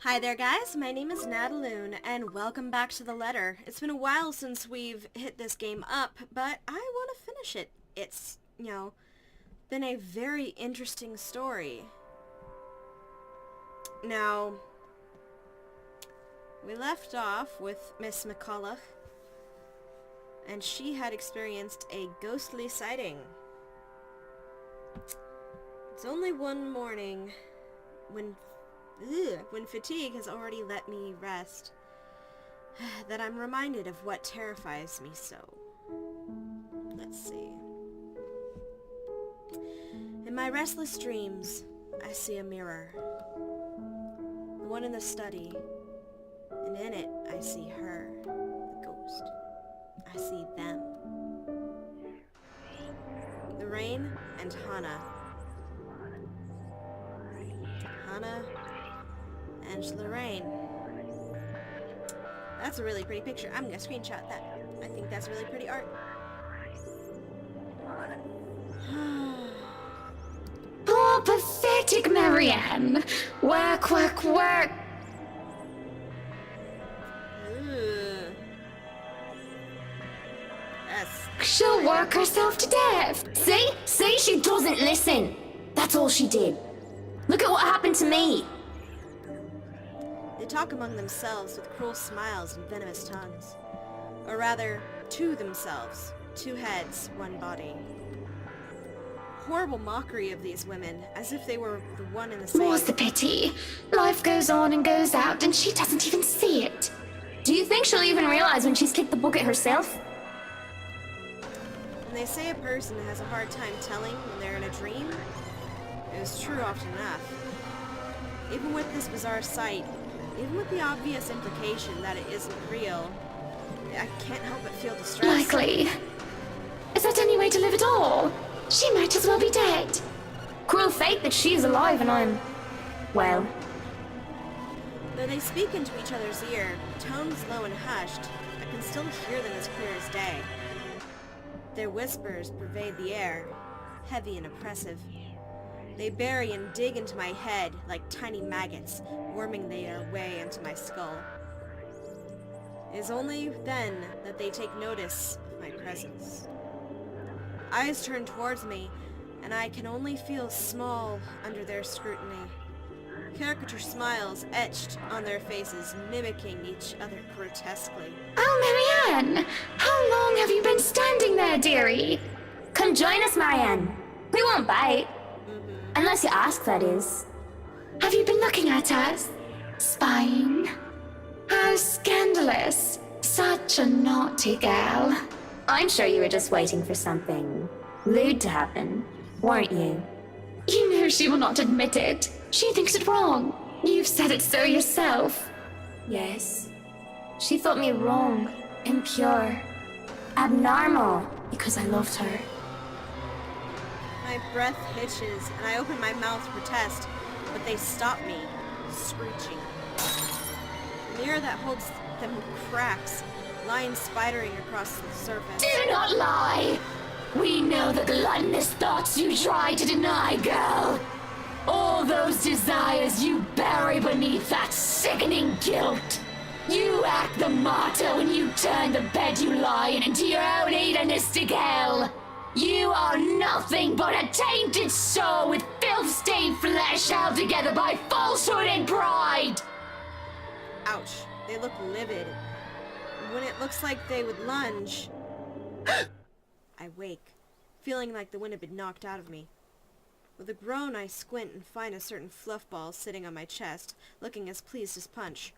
Hi there guys, my name is Nadaloon, and welcome back to The Letter. It's been a while since we've hit this game up, but I want to finish it. It's, been a very interesting story. Now, we left off with Miss McCulloch, and she had experienced a ghostly sighting. It's only one morning when fatigue has already let me rest, that I'm reminded of what terrifies me so. Let's see. In my restless dreams, I see a mirror. The one in the study, and in it I see her, the ghost. I see them. Lorraine and Hannah. Hannah and Lorraine. That's a really pretty picture. I'm gonna screenshot that. I think that's really pretty art. Poor pathetic Marianne. Work, work, work. Ugh. That's... She'll work herself to death. See, she doesn't listen. That's all she did. Look at what happened to me. They talk among themselves with cruel smiles and venomous tongues. Or rather, to themselves. Two heads, one body. Horrible mockery of these women, as if they were the one and the same. More's the pity. Life goes on and goes out, and she doesn't even see it. Do you think she'll even realize when she's kicked the bucket herself? When they say a person has a hard time telling when they're in a dream, it is true often enough. Even with this bizarre sight, even with the obvious implication that it isn't real, I can't help but feel distressed. Likely. Is that any way to live at all? She might as well be dead. Cruel fate that she's alive and I'm... well... Though they speak into each other's ear, tones low and hushed, I can still hear them as clear as day. Their whispers pervade the air, heavy and oppressive. They bury and dig into my head like tiny maggots, worming their way into my skull. It is only then that they take notice of my presence. Eyes turn towards me, and I can only feel small under their scrutiny. Caricature smiles etched on their faces, mimicking each other grotesquely. Oh, Marianne! How long have you been standing there, dearie? Come join us, Marianne. We won't bite. Unless you ask, that is. Have you been looking at us? Spying? How scandalous. Such a naughty girl. I'm sure you were just waiting for something lewd to happen, weren't you? You know she will not admit it. She thinks it wrong. You've said it so yourself. Yes. She thought me wrong, impure, abnormal, because I loved her. My breath hitches, and I open my mouth to protest, but they stop me, screeching. The mirror that holds them cracks, lying spidering across the surface. Do not lie! We know the gluttonous thoughts you try to deny, girl. All those desires you bury beneath that sickening guilt. You act the martyr when you turn the bed you lie in into your own hedonistic hell. You are nothing but a tainted soul with filth-stained flesh held together by falsehood and pride. Ouch, they look livid. When it looks like they would lunge, I wake, feeling like the wind had been knocked out of me. With a groan, I squint and find a certain fluff ball sitting on my chest, looking as pleased as Punch.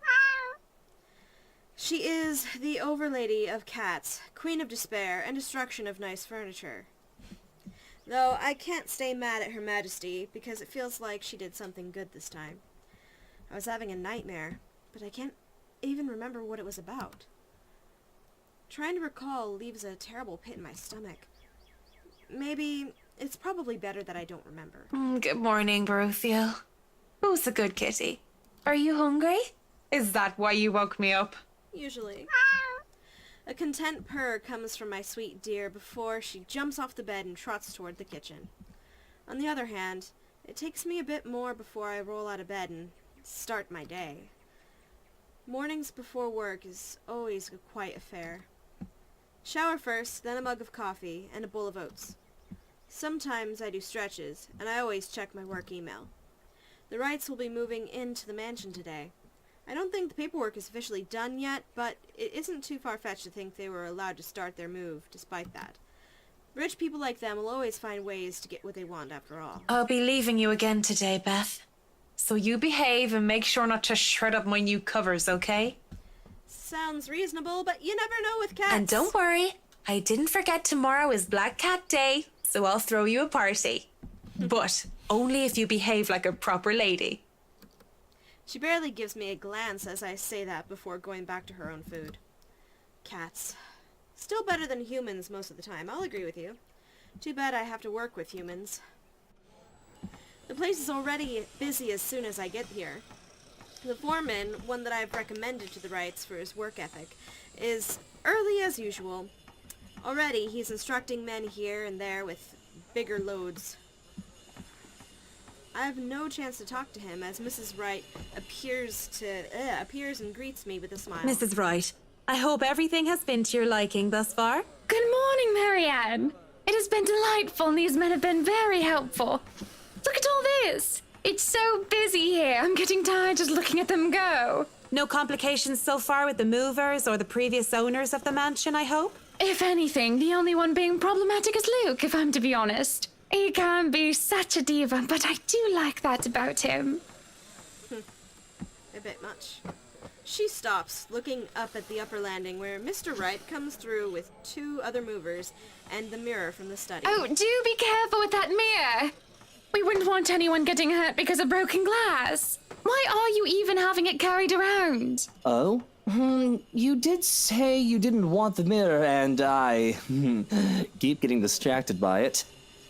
She is the overlady of cats, queen of despair, and destruction of nice furniture. Though I can't stay mad at Her Majesty, because it feels like she did something good this time. I was having a nightmare, but I can't even remember what it was about. Trying to recall leaves a terrible pit in my stomach. Maybe it's probably better that I don't remember. Good morning, Beruthiel. Who's a good kitty? Are you hungry? Is that why you woke me up? Usually. A content purr comes from my sweet dear before she jumps off the bed and trots toward the kitchen. On the other hand, it takes me a bit more before I roll out of bed and start my day. Mornings before work is always a quiet affair. Shower first, then a mug of coffee, and a bowl of oats. Sometimes I do stretches, and I always check my work email. The Wrights will be moving into the mansion today. I don't think the paperwork is officially done yet, but it isn't too far-fetched to think they were allowed to start their move despite that. Rich people like them will always find ways to get what they want after all. I'll be leaving you again today, Beth. So you behave and make sure not to shred up my new covers, okay? Sounds reasonable, but you never know with cats. And don't worry, I didn't forget tomorrow is Black Cat Day, so I'll throw you a party. But only if you behave like a proper lady. She barely gives me a glance as I say that before going back to her own food. Cats. Still better than humans most of the time, I'll agree with you. Too bad I have to work with humans. The place is already busy as soon as I get here. The foreman, one that I've recommended to the Wrights for his work ethic, is early as usual. Already he's instructing men here and there with bigger loads. I have no chance to talk to him as Mrs. Wright appears and greets me with a smile. Mrs. Wright, I hope everything has been to your liking thus far. Good morning, Marianne. It has been delightful and these men have been very helpful. Look at all this. It's so busy here. I'm getting tired just looking at them go. No complications so far with the movers or the previous owners of the mansion, I hope? If anything, the only one being problematic is Luke, if I'm to be honest. He can be such a diva, but I do like that about him. A bit much. She stops, looking up at the upper landing where Mr. Wright comes through with two other movers and the mirror from the study. Oh, do be careful with that mirror. We wouldn't want anyone getting hurt because of broken glass. Why are you even having it carried around? Oh? You did say you didn't want the mirror, and I keep getting distracted by it.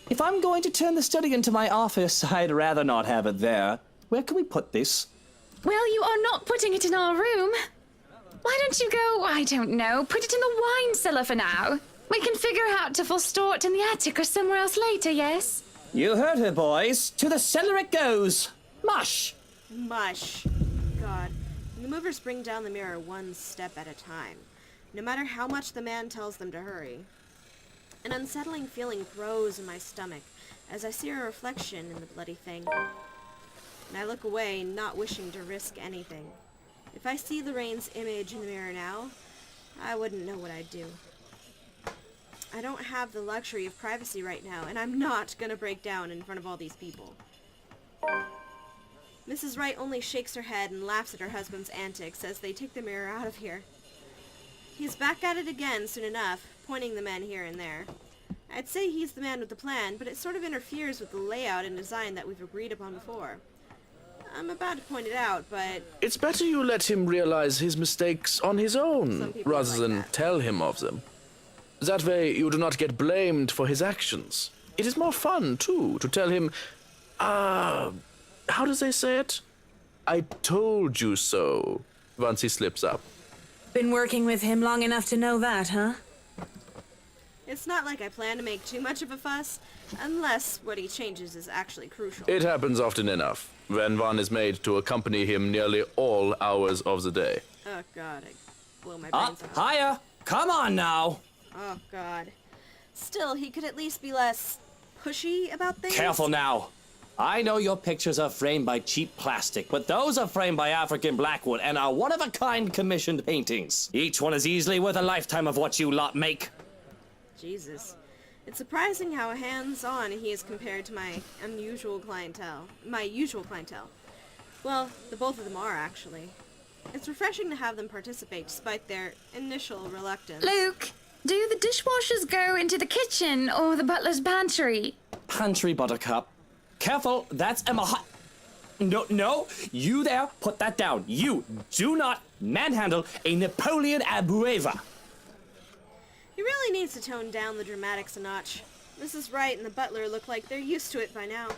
If I'm going to turn the study into my office, I'd rather not have it there. Where can we put this? Well, you are not putting it in our room. Why don't you go, I don't know, put it in the wine cellar for now? We can figure out if we'll store it in the attic or somewhere else later, yes? You heard her, boys. To the cellar it goes. Mush! Mush. God. The movers bring down the mirror one step at a time, no matter how much the man tells them to hurry. An unsettling feeling grows in my stomach as I see a reflection in the bloody thing. And I look away, not wishing to risk anything. If I see Lorraine's image in the mirror now, I wouldn't know what I'd do. I don't have the luxury of privacy right now, and I'm not gonna break down in front of all these people. Mrs. Wright only shakes her head and laughs at her husband's antics as they take the mirror out of here. He's back at it again soon enough, pointing the men here and there. I'd say he's the man with the plan, but it sort of interferes with the layout and design that we've agreed upon before. I'm about to point it out, but... It's better you let him realize his mistakes on his Some own, people rather like than that. tell him of them. That way you do not get blamed for his actions. It is more fun, too, to tell him, how does they say it? I told you so, once he slips up. Been working with him long enough to know that, huh? It's not like I plan to make too much of a fuss, unless what he changes is actually crucial. It happens often enough, when one is made to accompany him nearly all hours of the day. Oh god, I blow my Up, brains out. higher! Come on now! Oh god. Still, he could at least be less pushy about things. Careful now. I know your pictures are framed by cheap plastic, but those are framed by African Blackwood and are one-of-a-kind commissioned paintings. Each one is easily worth a lifetime of what you lot make. Jesus. It's surprising how hands-on he is compared to my usual clientele. Well, the both of them are, actually. It's refreshing to have them participate despite their initial reluctance. Luke, do the dishwashers go into the kitchen or the butler's pantry? Pantry, Buttercup. Careful, that's Emma No, you there, put that down. You do not manhandle a Napoleon Abueva. He really needs to tone down the dramatics a notch. Mrs. Wright and the butler look like they're used to it by now.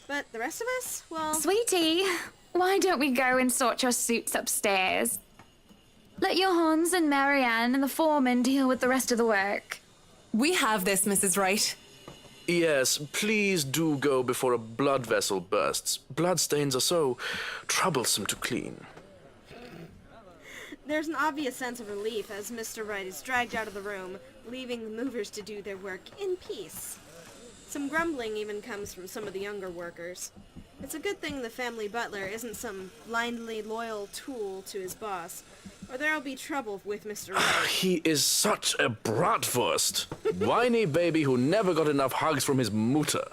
But the rest of us, well... Sweetie, why don't we go and sort your suits upstairs? Let your Hans and Marianne and the foreman deal with the rest of the work. We have this, Mrs. Wright. Yes, please do go before a blood vessel bursts. Bloodstains are so troublesome to clean. There's an obvious sense of relief as Mr. Wright is dragged out of the room, leaving the movers to do their work in peace. Some grumbling even comes from some of the younger workers. It's a good thing the family butler isn't some blindly loyal tool to his boss, or there'll be trouble with Mr. Wright. He is such a bratwurst. Whiny baby who never got enough hugs from his mutter.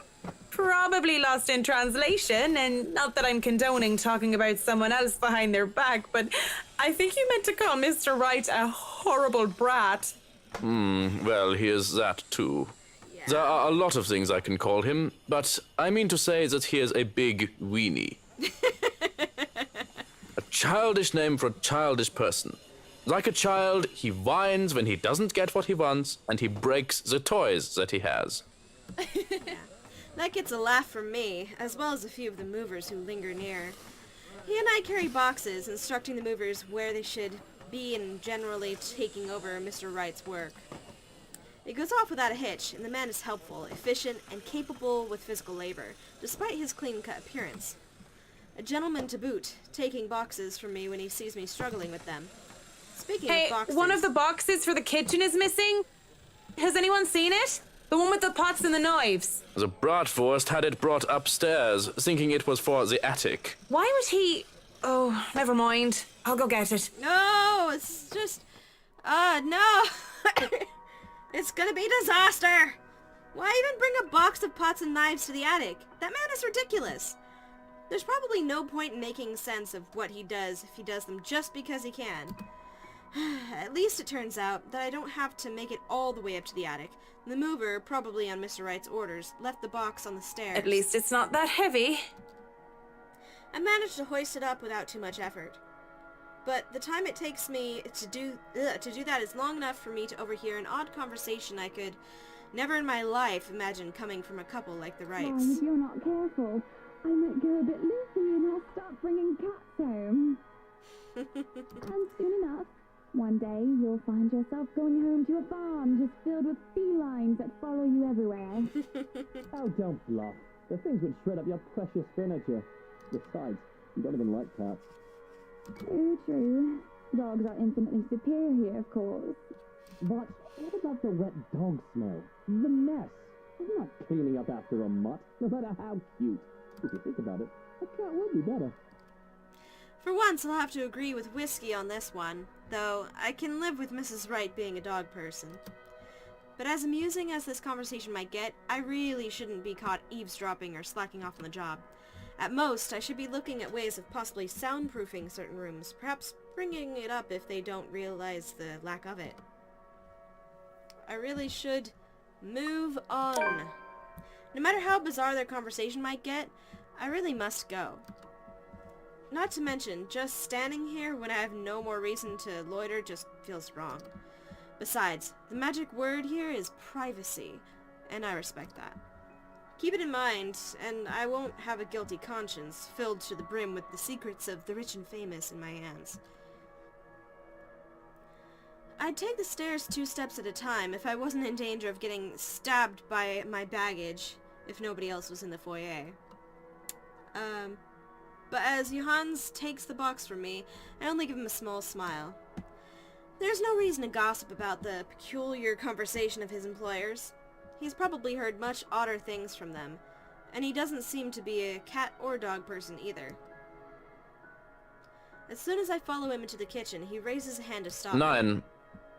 Probably lost in translation, and not that I'm condoning talking about someone else behind their back, but I think you meant to call Mr. Wright a horrible brat. Well, he is that too. There are a lot of things I can call him, but I mean to say that he is a big weenie. A childish name for a childish person. Like a child, he whines when he doesn't get what he wants, and he breaks the toys that he has. That gets a laugh from me, as well as a few of the movers who linger near. He and I carry boxes, instructing the movers where they should be and generally taking over Mr. Wright's work. It goes off without a hitch, and the man is helpful, efficient, and capable with physical labor, despite his clean-cut appearance. A gentleman to boot, taking boxes from me when he sees me struggling with them. Speaking Hey, of boxes... one of the boxes for the kitchen is missing. Has anyone seen it? The one with the pots and the knives. The bratwurst had it brought upstairs, thinking it was for the attic. Why would he... Oh, never mind. I'll go get it. No, it's just... no! It's gonna be disaster! Why even bring a box of pots and knives to the attic? That man is ridiculous. There's probably no point in making sense of what he does if he does them just because he can. At least it turns out that I don't have to make it all the way up to the attic. The mover, probably on Mr. Wright's orders, left the box on the stairs. At least it's not that heavy. I managed to hoist it up without too much effort. But the time it takes me to do that is long enough for me to overhear an odd conversation I could never in my life imagine coming from a couple like the Wrights. If you're not careful, I might go a bit loopy and I'll start bringing cats home. And soon enough, one day you'll find yourself going home to a farm just filled with felines that follow you everywhere. Oh, don't bluff. The things would shred up your precious furniture. Besides, you don't even like cats. True, true. Dogs are infinitely superior, of course. But what about the wet dog smell? The mess. I'm not cleaning up after a mutt, no matter how cute. If you think about it, a cat would be better. For once, I'll have to agree with Whiskey on this one, though I can live with Mrs. Wright being a dog person. But as amusing as this conversation might get, I really shouldn't be caught eavesdropping or slacking off on the job. At most, I should be looking at ways of possibly soundproofing certain rooms, perhaps bringing it up if they don't realize the lack of it. I really should move on. No matter how bizarre their conversation might get, I really must go. Not to mention, just standing here when I have no more reason to loiter just feels wrong. Besides, the magic word here is privacy, and I respect that. Keep it in mind, and I won't have a guilty conscience filled to the brim with the secrets of the rich and famous in my hands. I'd take the stairs 2 steps at a time if I wasn't in danger of getting stabbed by my baggage if nobody else was in the foyer. But as Johannes takes the box from me, I only give him a small smile. There's no reason to gossip about the peculiar conversation of his employers. He's probably heard much odder things from them, and he doesn't seem to be a cat or dog person either. As soon as I follow him into the kitchen, he raises a hand to stop me. Nine.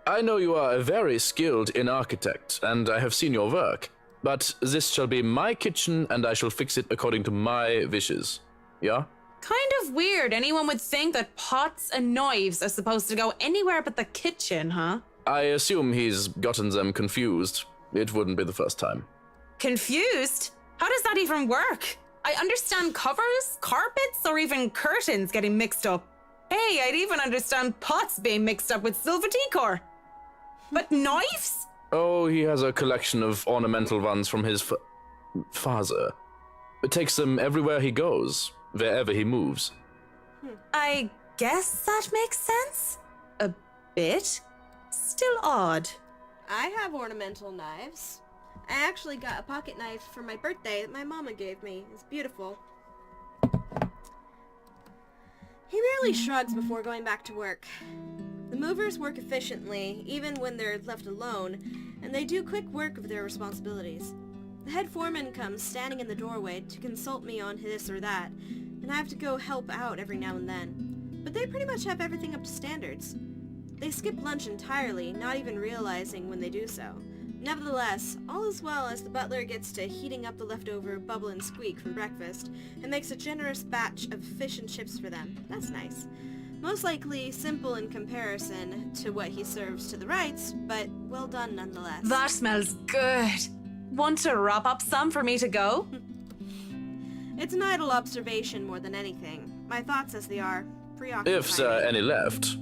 I know you are a very skilled in architect, and I have seen your work. But this shall be my kitchen, and I shall fix it according to my wishes. Yeah? Kind of weird anyone would think that pots and knives are supposed to go anywhere but the kitchen, huh? I assume he's gotten them confused. It wouldn't be the first time. Confused? How does that even work? I understand covers, carpets, or even curtains getting mixed up. Hey, I'd even understand pots being mixed up with silver decor. But knives? Oh, he has a collection of ornamental ones from his father. It takes them everywhere he goes, wherever he moves. I guess that makes sense. A bit. Still odd. I have ornamental knives. I actually got a pocket knife for my birthday that my mama gave me. It's beautiful. He merely shrugs before going back to work. The movers work efficiently, even when they're left alone, and they do quick work of their responsibilities. The head foreman comes standing in the doorway to consult me on this or that, and I have to go help out every now and then. But they pretty much have everything up to standards. They skip lunch entirely, not even realizing when they do so. Nevertheless, all is well as the butler gets to heating up the leftover Bubble and Squeak from breakfast and makes a generous batch of fish and chips for them. That's nice. Most likely simple in comparison to what he serves to the Wrights, but well done nonetheless. That smells good. Want to wrap up some for me to go? It's an idle observation more than anything. My thoughts as they are preoccupied. If there are any left.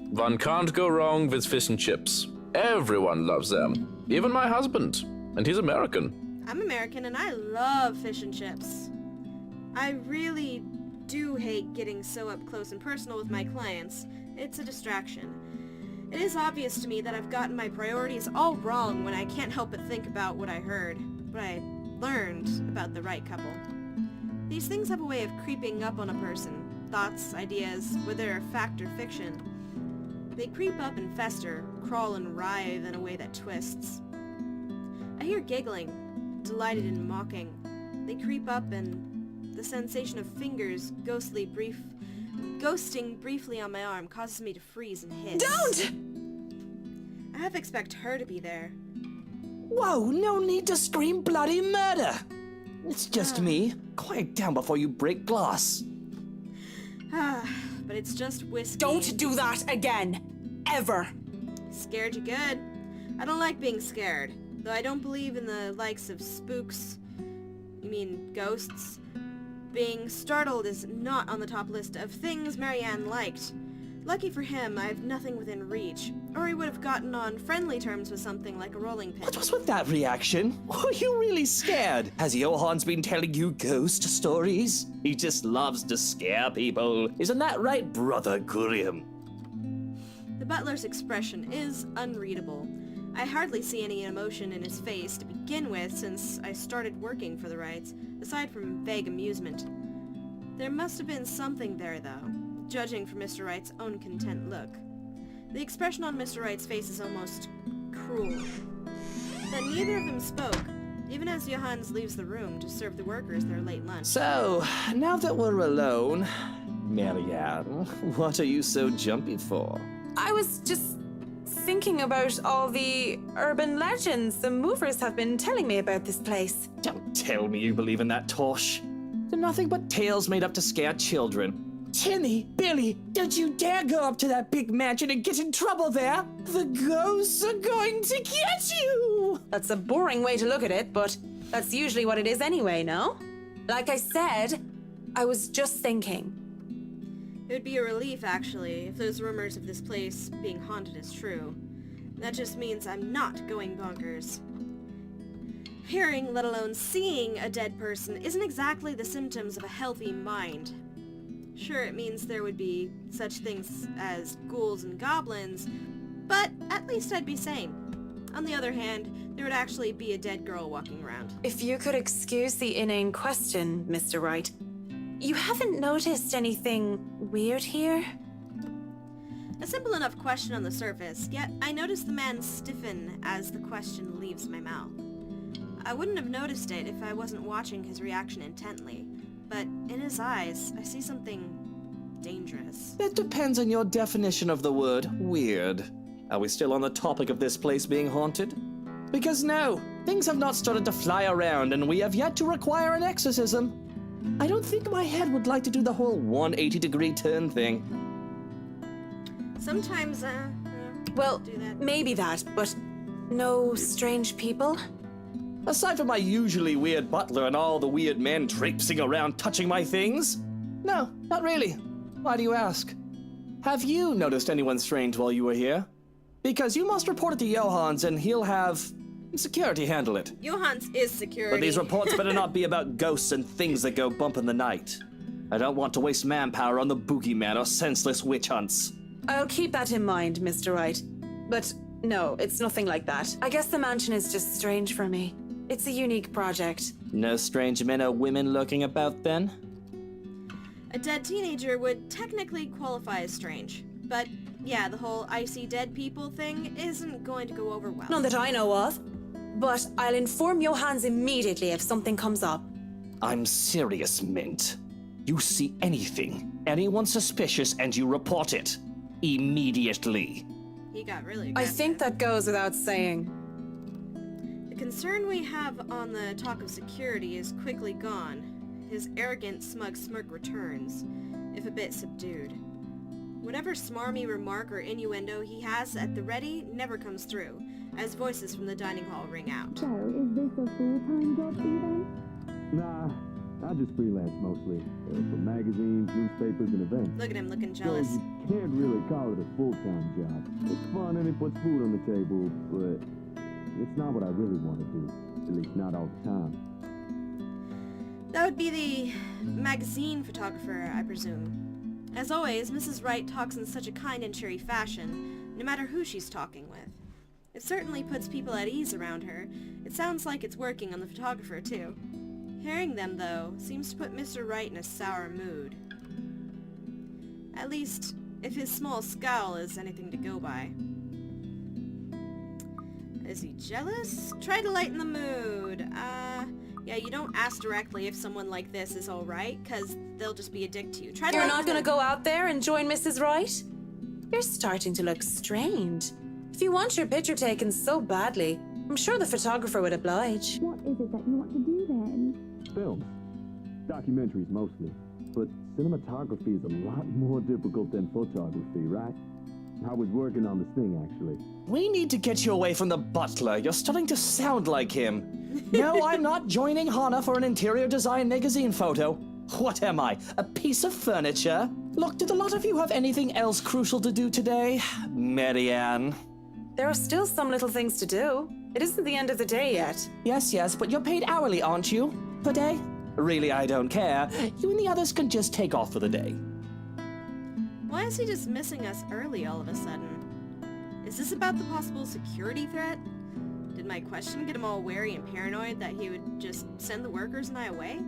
One can't go wrong with fish and chips. Everyone loves them. Even my husband. And he's American. I'm American and I love fish and chips. I really do hate getting so up close and personal with my clients. It's a distraction. It is obvious to me that I've gotten my priorities all wrong when I can't help but think about what I heard, what I learned about the Wright couple. These things have a way of creeping up on a person. Thoughts, ideas, whether they're fact or fiction. They creep up and fester, crawl and writhe in a way that twists. I hear giggling, delighted and mocking. They creep up and the sensation of fingers ghosting briefly on my arm causes me to freeze and hiss. Don't! I half expect her to be there. Whoa, no need to scream bloody murder! It's just me. Quiet down before you break glass. But it's just whiskey. Don't do that again. Ever. Scared you good. I don't like being scared, though I don't believe in the likes of spooks. You mean ghosts? Being startled is not on the top list of things Marianne liked. Lucky for him, I have nothing within reach, or he would have gotten on friendly terms with something like a rolling pin. What was with that reaction? Were you really scared? Has Johan's been telling you ghost stories? He just loves to scare people. Isn't that right, Brother Gurium? The butler's expression is unreadable. I hardly see any emotion in his face to begin with since I started working for the Wrights, aside from vague amusement. There must have been something there, though, judging from Mr. Wright's own content look. The expression on Mr. Wright's face is almost cruel. Then neither of them spoke, even as Johannes leaves the room to serve the workers their late lunch. So, now that we're alone, Marianne, what are you so jumpy for? I was just thinking about all the urban legends the movers have been telling me about this place. Don't tell me you believe in that tosh. They're nothing but tales made up to scare children. Timmy, Billy, don't you dare go up to that big mansion and get in trouble there. The ghosts are going to get you. That's a boring way to look at it, but that's usually what it is anyway, no? Like I said, I was just thinking. It would be a relief, actually, if those rumors of this place being haunted is true. That just means I'm not going bonkers. Hearing, let alone seeing, a dead person isn't exactly the symptoms of a healthy mind. Sure, it means there would be such things as ghouls and goblins, but at least I'd be sane. On the other hand, there would actually be a dead girl walking around. If you could excuse the inane question, Mr. Wright, you haven't noticed anything weird here? A simple enough question on the surface, yet I notice the man stiffen as the question leaves my mouth. I wouldn't have noticed it if I wasn't watching his reaction intently, but in his eyes, I see something dangerous. It depends on your definition of the word weird. Are we still on the topic of this place being haunted? Because no, things have not started to fly around and we have yet to require an exorcism. I don't think my head would like to do the whole 180-degree turn thing. Sometimes, Well, do that. maybe that, but no strange people? Aside from my usually weird butler and all the weird men traipsing around touching my things? No, not really. Why do you ask? Have you noticed anyone strange while you were here? Because you must report it to Johans and he'll have security handle it. Johans is security. But these reports better not be about ghosts and things that go bump in the night. I don't want to waste manpower on the boogeyman or senseless witch hunts. I'll keep that in mind, Mr. Wright. But No, it's nothing like that. I guess the mansion is just strange for me. It's a unique project. No strange men or women lurking about then? A dead teenager would technically qualify as strange. But yeah, the whole I see dead people thing isn't going to go over well. None that I know of. But I'll inform Johannes immediately if something comes up. I'm serious, Mint. You see anything, anyone suspicious, and you report it. Immediately. He got really I aggressive. think that goes without saying. The concern we have on the talk of security is quickly gone. His arrogant, smug smirk returns, if a bit subdued. Whatever smarmy remark or innuendo he has at the ready never comes through, as voices from the dining hall ring out. So, is this a full-time job for you then? Nah, I just freelance mostly. For magazines, newspapers, and events. Look at him looking So jealous. you can't really call it a full-time job. It's fun and it puts food on the table, but it's not what I really want to do. At least not all the time. That would be the magazine photographer, I presume. As always, Mrs. Wright talks in such a kind and cheery fashion, no matter who she's talking with. It certainly puts people at ease around her. It sounds like it's working on the photographer, too. Hearing them, though, seems to put Mr. Wright in a sour mood. At least, if his small scowl is anything to go by. Is he jealous? Try to lighten the mood. Yeah, you don't ask directly if someone like this is alright, because they'll just be a dick to you. Try to You're lighten not gonna the- go out there and join Mrs. Wright? You're starting to look strange. If you want your picture taken so badly, I'm sure the photographer would oblige. What is it that you want to do then? Films. Documentaries mostly. But cinematography is a lot more difficult than photography, right? I was working on this thing, actually. We need to get you away from the butler. You're starting to sound like him. No, I'm not joining Hana for an interior design magazine photo. What am I, a piece of furniture? Look, did a lot of you have anything else crucial to do today? Marianne. There are still some little things to do. It isn't the end of the day yet. Yes, but you're paid hourly, aren't you? Per day? Really, I don't care. You and the others can just take off for the day. Why is he dismissing us early all of a sudden? Is this about the possible security threat? Did my question get him all wary and paranoid that he would just send the workers and I away?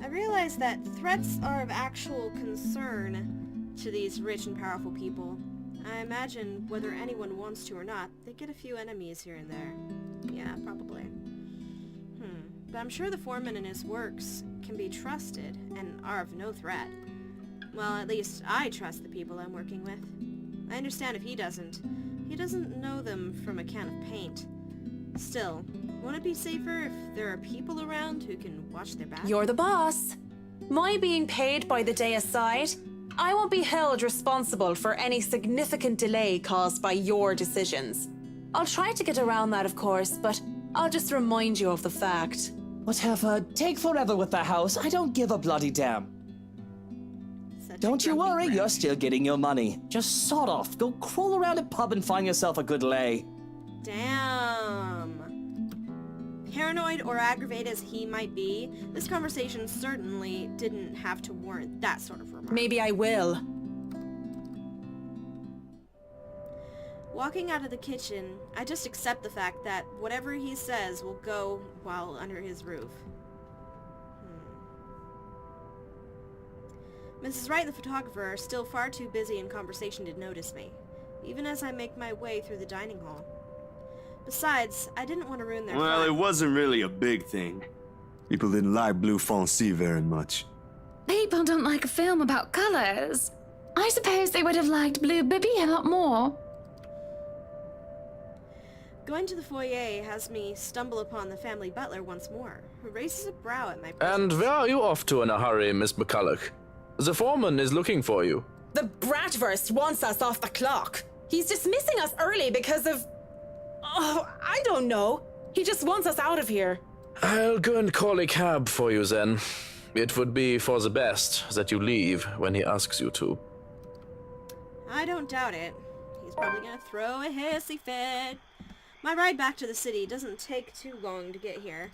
I realize that threats are of actual concern to these rich and powerful people. I imagine whether anyone wants to or not, they get a few enemies here and there. Yeah, probably. But I'm sure the foreman and his works can be trusted and are of no threat. Well, at least I trust the people I'm working with. I understand if he doesn't. He doesn't know them from a can of paint. Still, won't it be safer if there are people around who can watch their back? You're the boss. My being paid by the day aside, I won't be held responsible for any significant delay caused by your decisions. I'll try to get around that, of course, but I'll just remind you of the fact. Whatever, take forever with the house. I don't give a bloody damn. Such a Don't you grumpy worry, prick. you're still getting your money. Just sod off, go crawl around a pub and find yourself a good lay. Damn. Paranoid or aggravated as he might be, this conversation certainly didn't have to warrant that sort of remark. Maybe I will. Walking out of the kitchen, I just accept the fact that whatever he says will go while under his roof. Mrs. Wright and the photographer are still far too busy in conversation to notice me, even as I make my way through the dining hall. Besides, I didn't want to ruin their Well, it fun. wasn't really a big thing. People didn't like Blue Fonzie very much. People don't like a film about colors. I suppose they would have liked Blue Bibby a lot more. Going to the foyer has me stumble upon the family butler once more, who raises a brow at my And presence. where are you off to in a hurry, Miss McCulloch? The foreman is looking for you. The Bratwurst wants us off the clock. He's dismissing us early because of... Oh, I don't know. He just wants us out of here. I'll go and call a cab for you then. It would be for the best that you leave when he asks you to. I don't doubt it. He's probably gonna throw a hissy fit. My ride back to the city doesn't take too long to get here.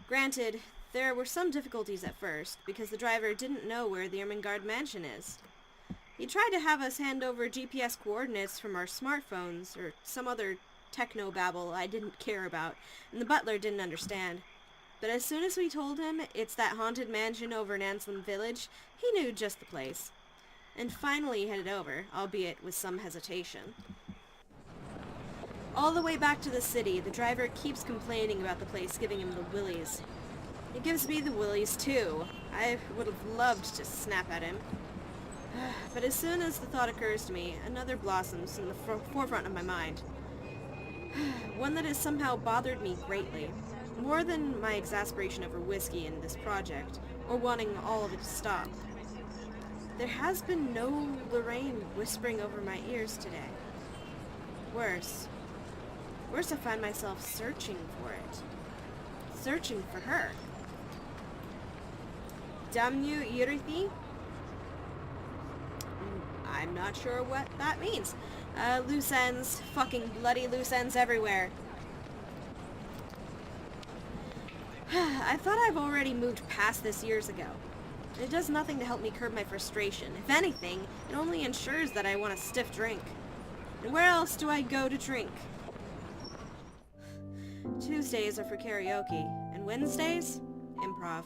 Granted, there were some difficulties at first, because the driver didn't know where the Ermengarde mansion is. He tried to have us hand over GPS coordinates from our smartphones or some other techno-babble I didn't care about, and the butler didn't understand. But as soon as we told him it's that haunted mansion over in Anselm Village, he knew just the place. And finally headed over, albeit with some hesitation. All the way back to the city, the driver keeps complaining about the place giving him the willies. It gives me the willies too. I would have loved to snap at him. But as soon as the thought occurs to me, another blossoms in the forefront of my mind. One that has somehow bothered me greatly. More than my exasperation over whiskey and this project, or wanting all of it to stop. There has been no Lorraine whispering over my ears today. Worse, I find myself searching for it. Searching for her. Damn you, Irithi? I'm not sure what that means. Loose ends. Fucking bloody loose ends everywhere. I thought I've already moved past this years ago. It does nothing to help me curb my frustration. If anything, it only ensures that I want a stiff drink. And where else do I go to drink? Tuesdays are for karaoke, and Wednesdays, improv.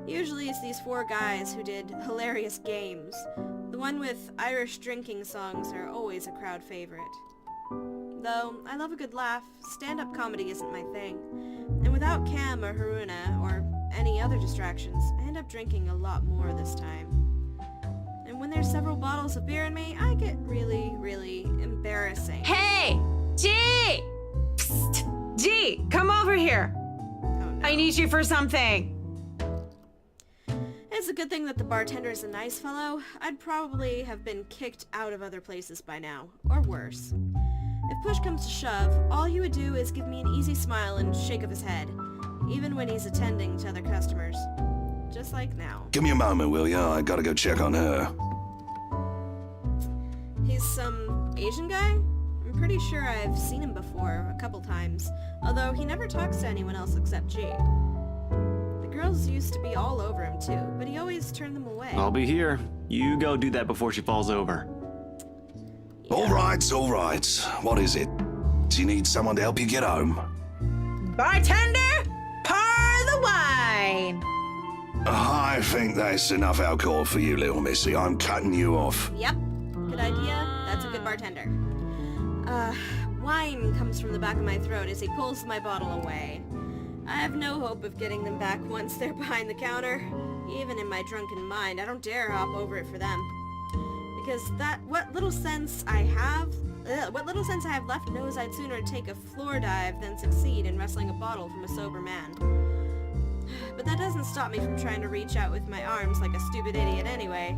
Usually it's these 4 guys who did hilarious games. The one with Irish drinking songs are always a crowd favorite. Though I love a good laugh, stand-up comedy isn't my thing. And without Cam or Haruna or any other distractions, I end up drinking a lot more this time. And when there's several bottles of beer in me, I get really, really embarrassing. Hey! G! Psst! G, come over here. Oh, no. I need you for something. It's a good thing that the bartender is a nice fellow. I'd probably have been kicked out of other places by now, or worse. If push comes to shove, all he would do is give me an easy smile and shake of his head, even when he's attending to other customers. Just like now. Give me a moment, will ya? I gotta go check on her. He's some Asian guy? I'm pretty sure I've seen him before, a couple times, although he never talks to anyone else except G. The girls used to be all over him too, but he always turned them away. I'll be here. You go do that before she falls over. Yeah. All right. What is it? Do you need someone to help you get home? Bartender, pour the wine. I think that's enough alcohol for you, little missy. I'm cutting you off. Yep, good idea. That's a good bartender. Wine comes from the back of my throat as he pulls my bottle away. I have no hope of getting them back once they're behind the counter. Even in my drunken mind, I don't dare hop over it for them. Because what little sense I have left knows I'd sooner take a floor dive than succeed in wrestling a bottle from a sober man. But that doesn't stop me from trying to reach out with my arms like a stupid idiot anyway.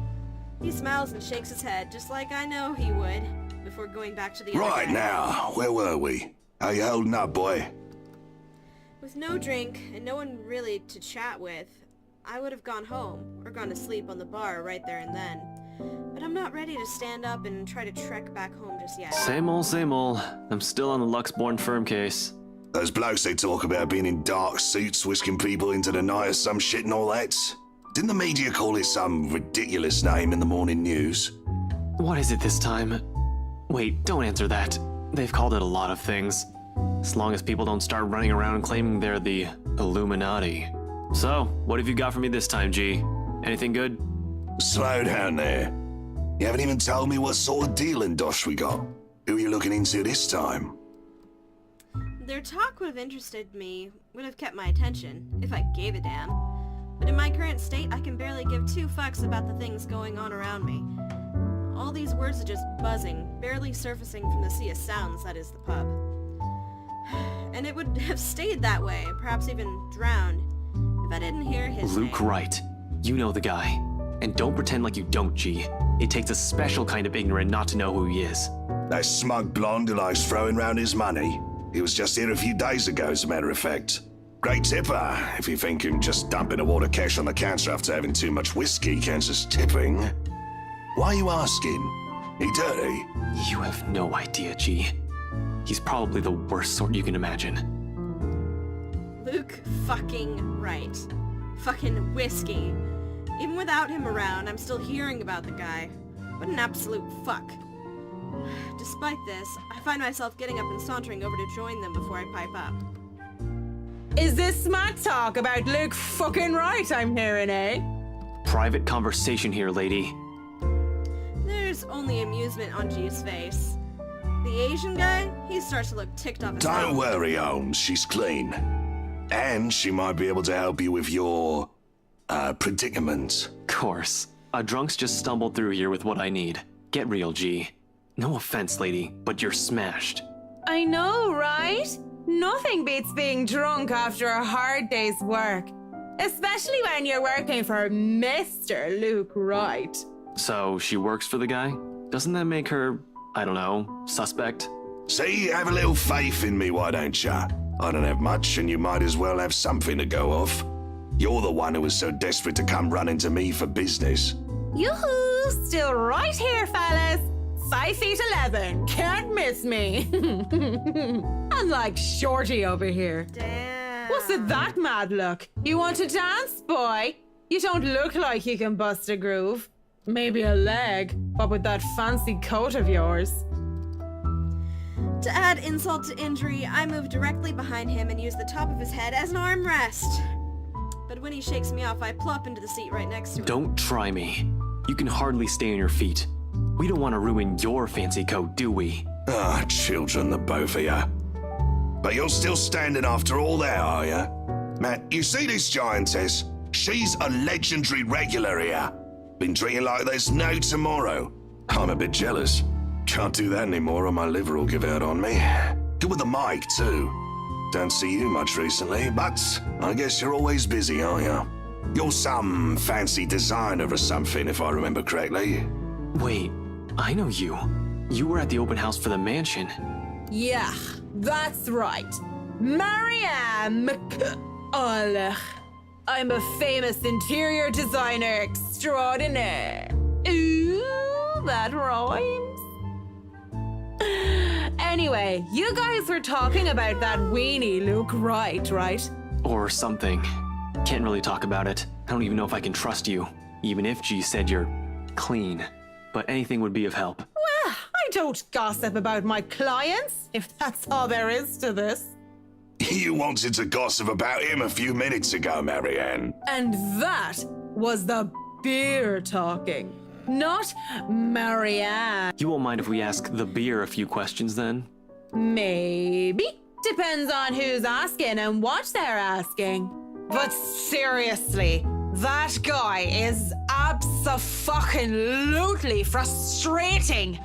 He smiles and shakes his head, just like I know he would, before going back to the other Right guy. now, where were we? How you holding up, boy? With no drink and no one really to chat with, I would have gone home, or gone to sleep on the bar right there and then. But I'm not ready to stand up and try to trek back home just yet. Same old. I'm still on the Luxborn firm case. Those blokes they talk about being in dark suits, whisking people into the night or some shit and all that. Didn't the media call it some ridiculous name in the morning news? What is it this time? Wait, don't answer that. They've called it a lot of things. As long as people don't start running around claiming they're the Illuminati. So, what have you got for me this time, G? Anything good? Slow down there. You haven't even told me what sort of dealing dosh we got. Who are you looking into this time? Their talk would have interested me, would have kept my attention, if I gave a damn. But in my current state, I can barely give 2 fucks about the things going on around me. All these words are just buzzing, barely surfacing from the sea of sounds that is the pub. And it would have stayed that way, perhaps even drowned, if I didn't hear his Luke name. Wright. You know the guy. And don't pretend like you don't, G. It takes a special kind of ignorant not to know who he is. That smug blonde who likes throwing round his money. He was just here a few days ago, as a matter of fact. Great tipper, if you think him just dumping a wad of cash on the counter after having too much whiskey counts as tipping. Why are you asking? He dirty? You have no idea, G. He's probably the worst sort you can imagine. Luke fucking Wright. Fucking whiskey. Even without him around, I'm still hearing about the guy. What an absolute fuck. Despite this, I find myself getting up and sauntering over to join them before I pipe up. Is this smack talk about Luke fucking Wright I'm hearing, eh? Private conversation here, lady. There's only amusement on G's face. The Asian guy, he starts to look ticked off as Don't hell. worry, Holmes. She's clean. And she might be able to help you with your, predicament. Course. A drunk's just stumbled through here with what I need. Get real, G. No offense, lady, but you're smashed. I know, right? Nothing beats being drunk after a hard day's work. Especially when you're working for Mr. Luke Wright. So, she works for the guy? Doesn't that make her, I don't know, suspect? See, have a little faith in me, why don't ya? I don't have much, and you might as well have something to go off. You're the one who was so desperate to come running to me for business. Yoo-hoo! Still right here, fellas. 5'11". Can't miss me. Unlike Shorty over here. Damn. What's with that mad look? You want to dance, boy? You don't look like you can bust a groove. Maybe a leg, but with that fancy coat of yours. To add insult to injury, I move directly behind him and use the top of his head as an armrest. But when he shakes me off, I plop into the seat right next to him. Don't try me. You can hardly stay on your feet. We don't want to ruin your fancy coat, do we? Ah, children, the both of ya. But you're still standing after all that, are ya? Matt, you see this giantess? She's a legendary regular here. Been drinking like there's no tomorrow. I'm a bit jealous. Can't do that anymore or my liver will give out on me. Good with the mic, too. Don't see you much recently, but I guess you're always busy, aren't you? You're some fancy designer or something, if I remember correctly. Wait, I know you. You were at the open house for the mansion. Yeah, that's right. Marianne McCulloch. I'm a famous interior designer extraordinaire. Ooh, that rhymes. Anyway, you guys were talking about that weenie Luke Wright, right? Or something. Can't really talk about it. I don't even know if I can trust you, even if G said you're clean. But anything would be of help. Well, I don't gossip about my clients, if that's all there is to this. You wanted to gossip about him a few minutes ago, Marianne. And that was the beer talking, not Marianne. You won't mind if we ask the beer a few questions then? Maybe. Depends on who's asking and what they're asking. But seriously, that guy is abso-fucking-lutely frustrating.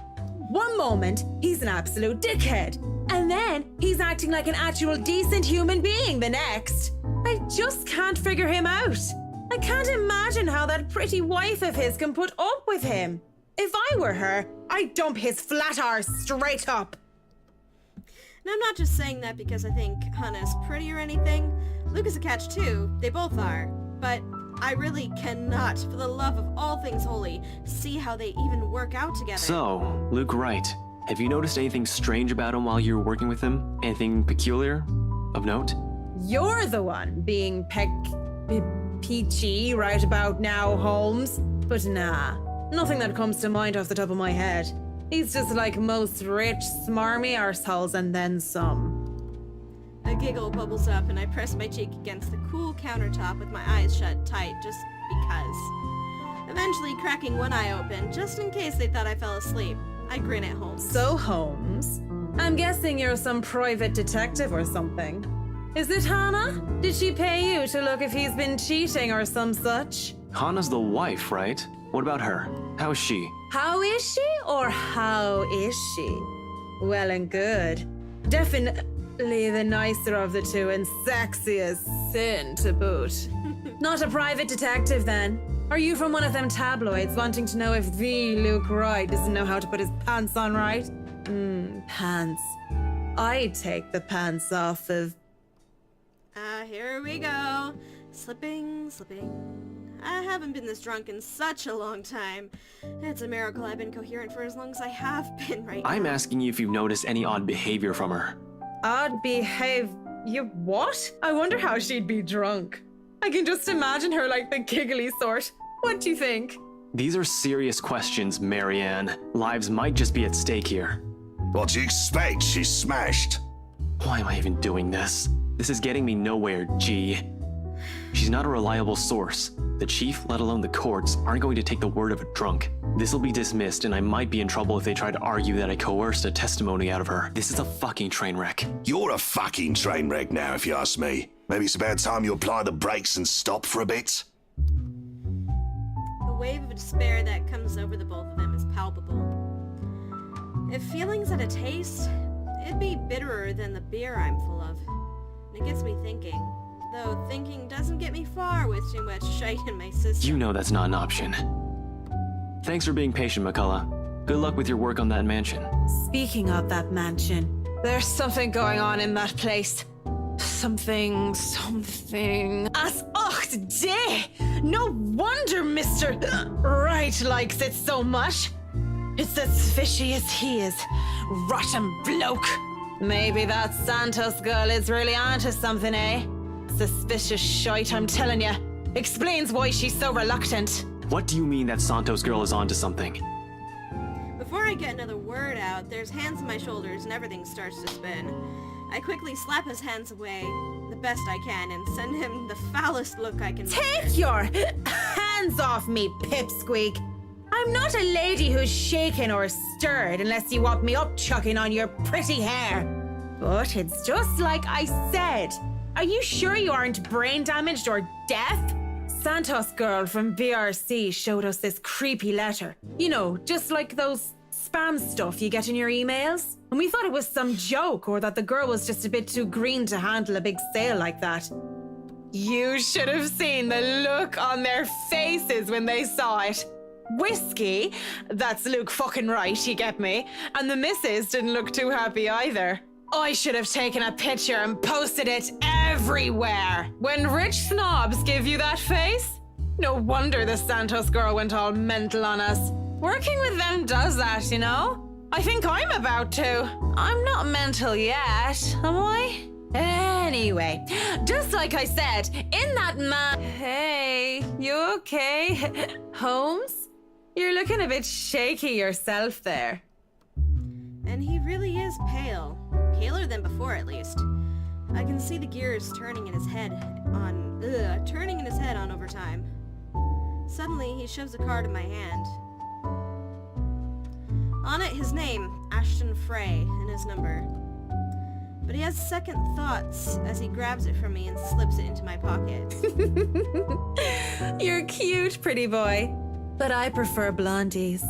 One moment, he's an absolute dickhead. And then he's acting like an actual decent human being the next. I just can't figure him out. I can't imagine how that pretty wife of his can put up with him. If I were her, I'd dump his flat arse straight up. And I'm not just saying that because I think Hannah's pretty or anything. Luke is a catch too. They both are. But I really cannot, for the love of all things holy, see how they even work out together. So, Luke Wright. Have you noticed anything strange about him while you were working with him? Anything peculiar? Of note? You're the one being peachy right about now, Holmes. But nah, nothing that comes to mind off the top of my head. He's just like most rich, smarmy arseholes and then some. A giggle bubbles up and I press my cheek against the cool countertop with my eyes shut tight just because. Eventually cracking one eye open, just in case they thought I fell asleep. I grin at Holmes. So, Holmes, I'm guessing you're some private detective or something. Is it Hannah? Did she pay you to look if he's been cheating or some such? Hannah's the wife, right? What about her? How is she? How is she or how is she? Well and good. Definitely the nicer of the two and sexy as sin to boot. Not a private detective then. Are you from one of them tabloids wanting to know if the Luke Wright doesn't know how to put his pants on right? Pants. I'd take the pants off of... Here we go. Slipping. I haven't been this drunk in such a long time. It's a miracle I've been coherent for as long as I have been right now. I'm asking you if you've noticed any odd behavior from her. Odd behave... You what? I wonder how she'd be drunk. I can just imagine her like the giggly sort. What do you think? These are serious questions, Marianne. Lives might just be at stake here. What do you expect? She's smashed. Why am I even doing this? This is getting me nowhere, G. She's not a reliable source. The chief, let alone the courts, aren't going to take the word of a drunk. This will be dismissed, and I might be in trouble if they try to argue that I coerced a testimony out of her. This is a fucking train wreck. You're a fucking train wreck now, if you ask me. Maybe it's about time you apply the brakes and stop for a bit. The wave of despair that comes over the both of them is palpable. If feelings had a taste, it'd be bitterer than the beer I'm full of. And it gets me thinking. Though thinking doesn't get me far with too much shite in my system. You know that's not an option. Thanks for being patient, McCullough. Good luck with your work on that mansion. Speaking of that mansion, there's something going on in that place. Something. As och day! No wonder Mr. Right likes it so much. It's as fishy as he is. Rotten bloke. Maybe that Santos girl is really onto something, eh? Suspicious shite, I'm telling you. Explains why she's so reluctant. What do you mean that Santos girl is onto something? Before I get another word out, there's hands on my shoulders and everything starts to spin. I quickly slap his hands away, the best I can, and send him the foulest look I can Take your hands off me, pipsqueak. I'm not a lady who's shaken or stirred unless you want me up-chucking on your pretty hair. But it's just like I said. Are you sure you aren't brain damaged or deaf? Santos girl from BRC showed us this creepy letter. You know, just like those spam stuff you get in your emails. And we thought it was some joke or that the girl was just a bit too green to handle a big sale like that. You should have seen the look on their faces when they saw it. Whiskey? That's Luke fucking right, you get me? And the missus didn't look too happy either. I should have taken a picture and posted it everywhere. When rich snobs give you that face, no wonder the Santos girl went all mental on us. Working with them does that, you know? I think I'm about to. I'm not mental yet, am I? Anyway, just like I said, in that man... Hey, you okay? Holmes? You're looking a bit shaky yourself there. And he really is pale. Paler than before, at least. I can see the gears turning in his head on over time. Suddenly, he shoves a card in my hand. On it, his name, Ashton Frey, and his number. But he has second thoughts as he grabs it from me and slips it into my pocket. You're cute, pretty boy. But I prefer blondies.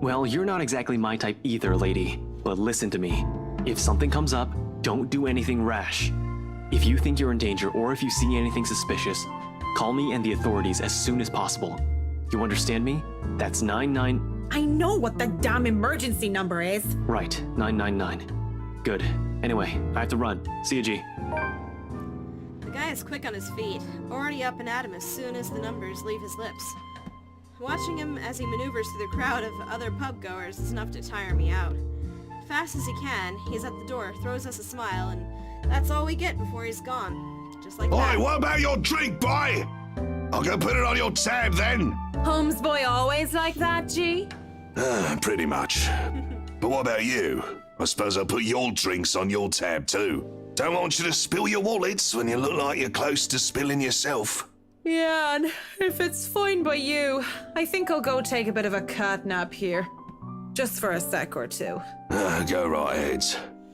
Well, you're not exactly my type either, lady. But listen to me. If something comes up, don't do anything rash. If you think you're in danger or if you see anything suspicious, call me and the authorities as soon as possible. You understand me? That's 99... I know what the damn emergency number is. Right, 999. Good. Anyway, I have to run. See you, G. The guy is quick on his feet, already up and at him as soon as the numbers leave his lips. Watching him as he maneuvers through the crowd of other pub goers is enough to tire me out. Fast as he can, he's at the door, throws us a smile, and that's all we get before he's gone. Just like that. Oi, what about your drink, boy? I'll go put it on your tab then. Holmes boy always like that, G? Pretty much. But what about you? I suppose I'll put your drinks on your tab too. Don't want you to spill your wallets when you look like you're close to spilling yourself. Yeah, and if it's fine by you, I think I'll go take a bit of a cat nap here. Just for a sec or two. Go right ahead.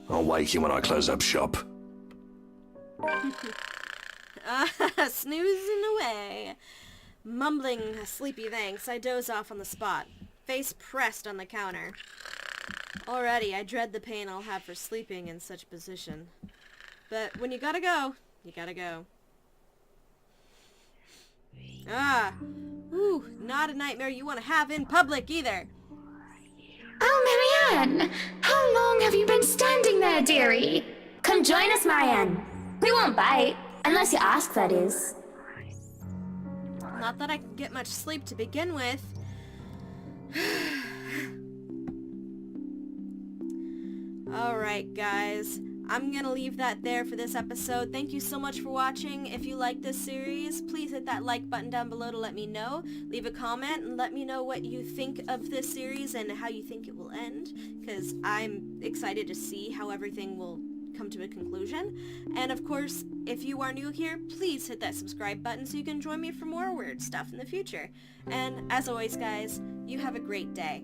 I'll wake you when I close up shop. Snoozing away. Mumbling a sleepy thanks, I doze off on the spot, face pressed on the counter. Already, I dread the pain I'll have for sleeping in such a position. But when you gotta go, you gotta go. Not a nightmare you want to have in public either. Oh, Marianne! How long have you been standing there, dearie? Come join us, Marianne. We won't bite, unless you ask, that is. Not that I could get much sleep to begin with. Alright, guys. I'm gonna leave that there for this episode. Thank you so much for watching. If you like this series, please hit that like button down below to let me know. Leave a comment and let me know what you think of this series and how you think it will end, because I'm excited to see how everything will come to a conclusion. And of course, if you are new here, please hit that subscribe button so you can join me for more weird stuff in the future. And as always, guys, you have a great day.